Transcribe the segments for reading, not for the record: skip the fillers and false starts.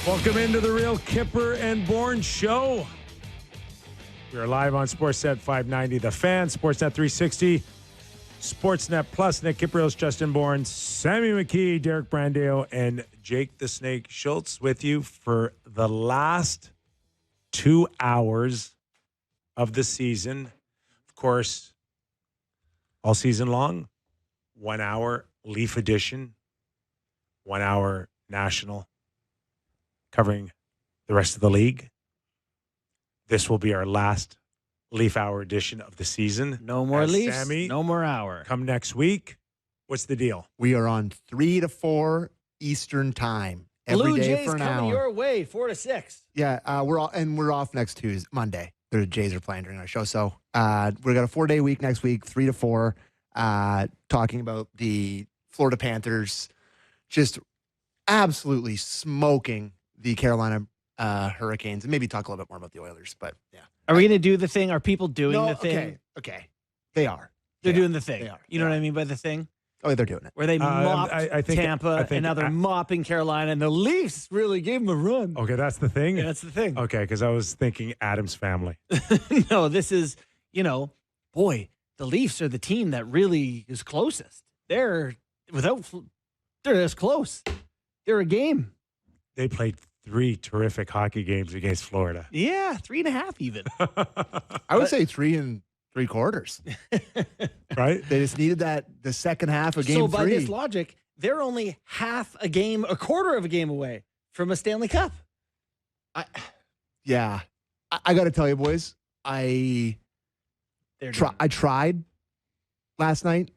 Welcome into the Real Kipper and Bourne Show. We are live on Sportsnet 590, The Fan, Sportsnet 360, Sportsnet Plus, Nick Kiprios, Justin Bourne, Sammy McKee, Derek Brandeo, and Jake the Snake Schultz with you for the last 2 hours of the season. Of course, all season long, 1 hour Leaf edition, 1 hour national, covering the rest of the league. This will be our last Leaf Hour edition of the season. No more Leafs, Sammy, no more hour. come next week. What's the deal? We are on 3 to 4 Eastern time every Blue day Jays for an coming hour. your way, 4 to 6. Yeah, we're off next Tuesday, Monday. The Jays are playing during our show, so we got a 4-day week next week, 3 to 4, talking about the Florida Panthers, just absolutely smoking the Carolina Hurricanes, and maybe talk a little bit more about the Oilers. But yeah, Are we going to do the thing? Are people doing the thing? Okay, they are. They're doing the thing. They are. You know what I mean by the thing? Oh, they're doing it. Where they mopped I think- Tampa, I think- and now they're mopping Carolina, and the Leafs really gave them a run. Okay, that's the thing? Yeah, that's the thing. Okay, because I was thinking Adam's family. No, this is, boy, the Leafs are the team that really is closest. They're this close. They're a game. They played 3 terrific hockey games against Florida. Yeah, 3.5 even. I would say 3 3/4. Right? They just needed the second half of game So by 3. this logic, they're only half a game, a quarter of a game away from a Stanley Cup. Yeah, I got to tell you, boys, I tried last night,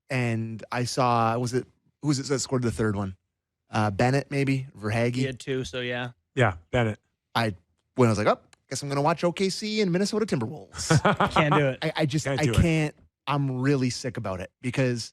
and I saw who was it that scored the third one? Bennett, maybe Verhaeghe. He had 2, so yeah. Yeah, Bennett. I was like, guess I'm going to watch OKC and Minnesota Timberwolves. Can't do it. I just Can't I do it. can't. I'm really sick about it because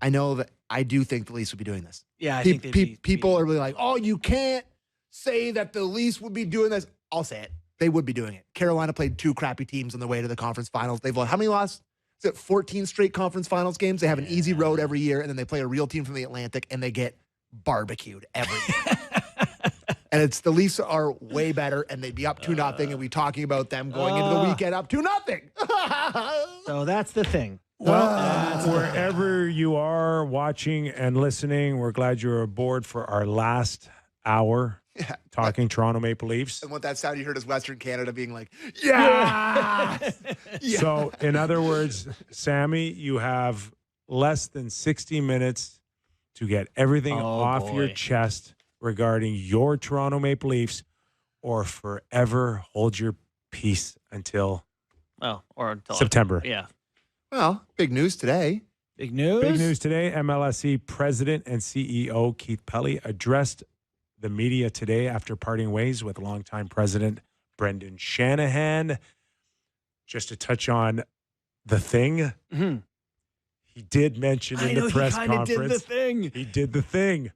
I know that I do think the Leafs would be doing this. Yeah, I think they'd be- people are really like, oh, you can't say that the Leafs would be doing this. I'll say it. They would be doing it. Carolina played 2 crappy teams on the way to the conference finals. They've lost. How many lost? Is it 14 straight conference finals games? They have an easy road every year, and then they play a real team from the Atlantic, and they get barbecued every year. And it's the Leafs are way better, and they'd be up 2-0, and we talking about them going into the weekend up 2-0. So that's the thing. Well, wherever you are watching and listening, we're glad you're aboard for our last hour talking Toronto Maple Leafs. And what that sound you heard is Western Canada being like, yeah. So, in other words, Sammy, you have less than 60 minutes to get everything off your chest regarding your Toronto Maple Leafs, or forever hold your peace until Until September. Yeah. Well, big news today. Big news. Big news today. MLSE President and CEO Keith Pelley addressed the media today after parting ways with longtime President Brendan Shanahan. Just to touch on the thing, Mm-hmm. he did mention in the press conference. Did the thing. He did the thing.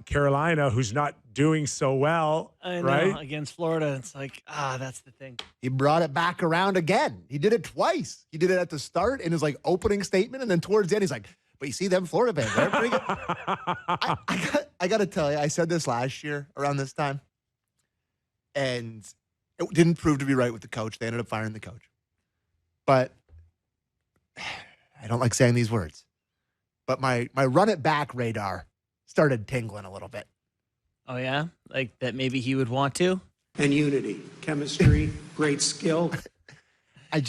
Carolina, who's not doing so well, I know, right? against Florida. It's like, that's the thing. He brought it back around again. He did it twice. He did it at the start in his opening statement, and then towards the end, he's like, "But you see them Florida fans, they're pretty good." I got to tell you, I said this last year around this time, and it didn't prove to be right with the coach. They ended up firing the coach, but I don't like saying these words. But my run it back radar started tingling a little bit. Oh, yeah? Like that maybe he would want to? And unity, chemistry, great skill. I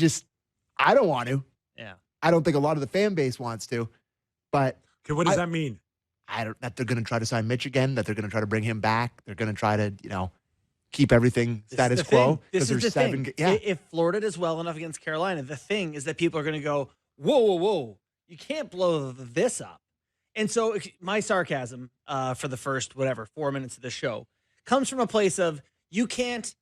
don't want to. Yeah. I don't think a lot of the fan base wants to, but Okay, what does that mean? that they're going to try to sign Mitch again, that they're going to try to bring him back. They're going to try to, keep everything status quo. This is the thing. Yeah. If Florida does well enough against Carolina, the thing is that people are going to go, whoa. You can't blow this up. And so my sarcasm for the first, 4 minutes of the show comes from a place of you can't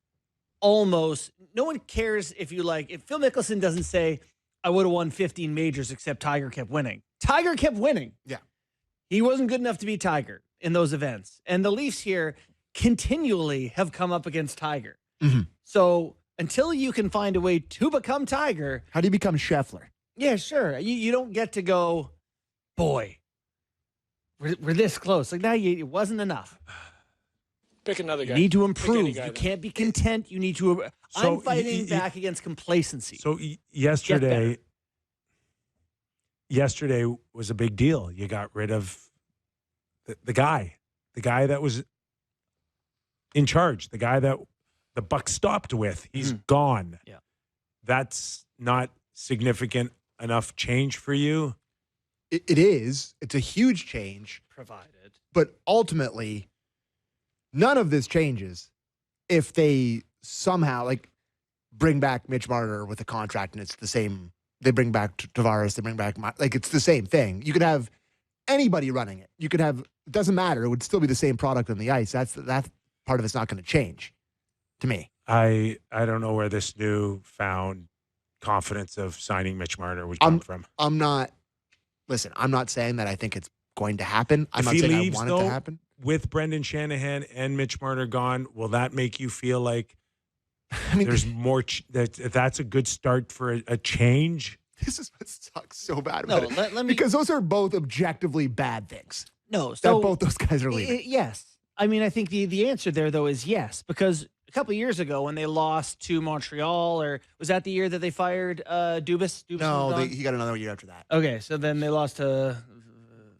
almost, no one cares if Phil Mickelson doesn't say, I would have won 15 majors except Tiger kept winning. Tiger kept winning. Yeah. He wasn't good enough to beat Tiger in those events. And the Leafs here continually have come up against Tiger. Mm-hmm. So until you can find a way to become Tiger. How do you become Scheffler? Yeah, sure. You don't get to go, boy, we're this close. Like, no, it wasn't enough. Pick another guy. You need to Pick improve. any guy You then. can't be content. You need to. So I'm fighting back against complacency. So better. yesterday was a big deal. You got rid of the guy that was in charge, the guy that the buck stopped with. He's gone. Yeah. That's not significant enough change for you. It is. It's a huge change. Provided. But ultimately, none of this changes if they somehow bring back Mitch Marner with a contract and it's the same. They bring back Tavares. They bring back it's the same thing. You could have anybody running it. You could have. It doesn't matter. It would still be the same product on the ice. That part of it's not going to change. To me, I don't know where this newfound confidence of signing Mitch Marner would come from. I'm not. Listen, I'm not saying that I think it's going to happen. I'm If not he saying leaves, I want it to happen. with Brendan Shanahan and Mitch Marner gone, will that make you feel like I mean, there's more? That's a good start for a change. this is what sucks so bad No, about it. let me. Because those are both objectively bad things. No, That so both those guys are leaving. yes. I mean, I think the answer there though is yes, because a couple of years ago when they lost to Montreal, or was that the year that they fired Dubas? No, was gone? he got another year after that. Okay, so then they lost to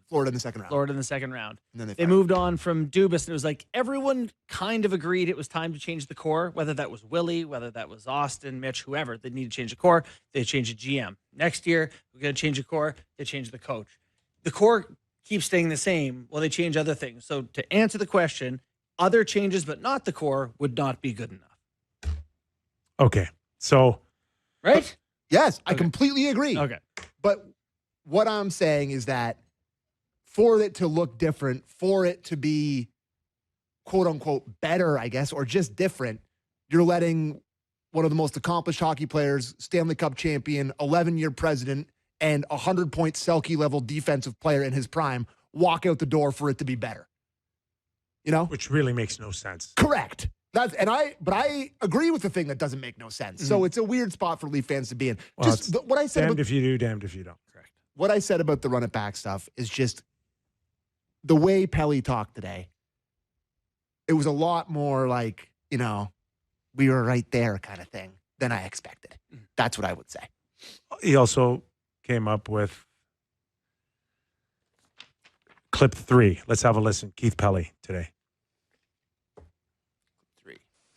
Florida in the second round. Florida in the second round. And then They fired moved on from Dubas, and it was like everyone kind of agreed it was time to change the core, whether that was Willie, whether that was Austin, Mitch, whoever. They need to change the core. They change the GM. Next year, we're going to change the core. They change the coach. The core keeps staying the same. Well, they change other things. So to answer the question, other changes but not the core would not be good enough. Okay, so Right? Yes, I Okay. completely agree. Okay. But what I'm saying is that for it to look different, for it to be quote unquote better, I guess, or just different, you're letting one of the most accomplished hockey players, Stanley Cup champion, 11-year president, and 100-point Selke level defensive player in his prime walk out the door for it to be better. You know? which really makes no sense. Correct. But I agree with the thing that doesn't make no sense. So it's a weird spot for Leaf fans to be in. Well, Just what I said Damned about if you do, damned if you don't. Correct. what I said about the run it back stuff is just the way Pelly talked today. It was a lot more like, we were right there kind of thing than I expected. That's what I would say. He also came up with clip 3. Let's have a listen. Keith Pelly today.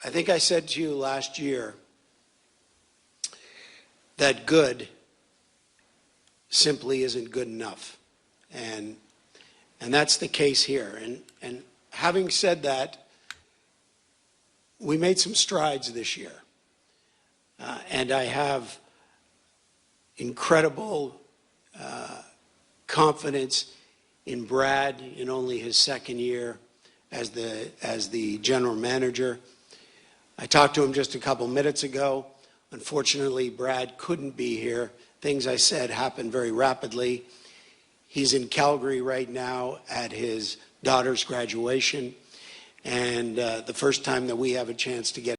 I think I said to you last year that good simply isn't good enough. And that's the case here. And having said that, we made some strides this year. And I have incredible confidence in Brad in only his second year as the general manager. I talked to him just a couple minutes ago. Unfortunately, Brad couldn't be here. Things I said happened very rapidly. He's in Calgary right now at his daughter's graduation. And the first time that we have a chance to get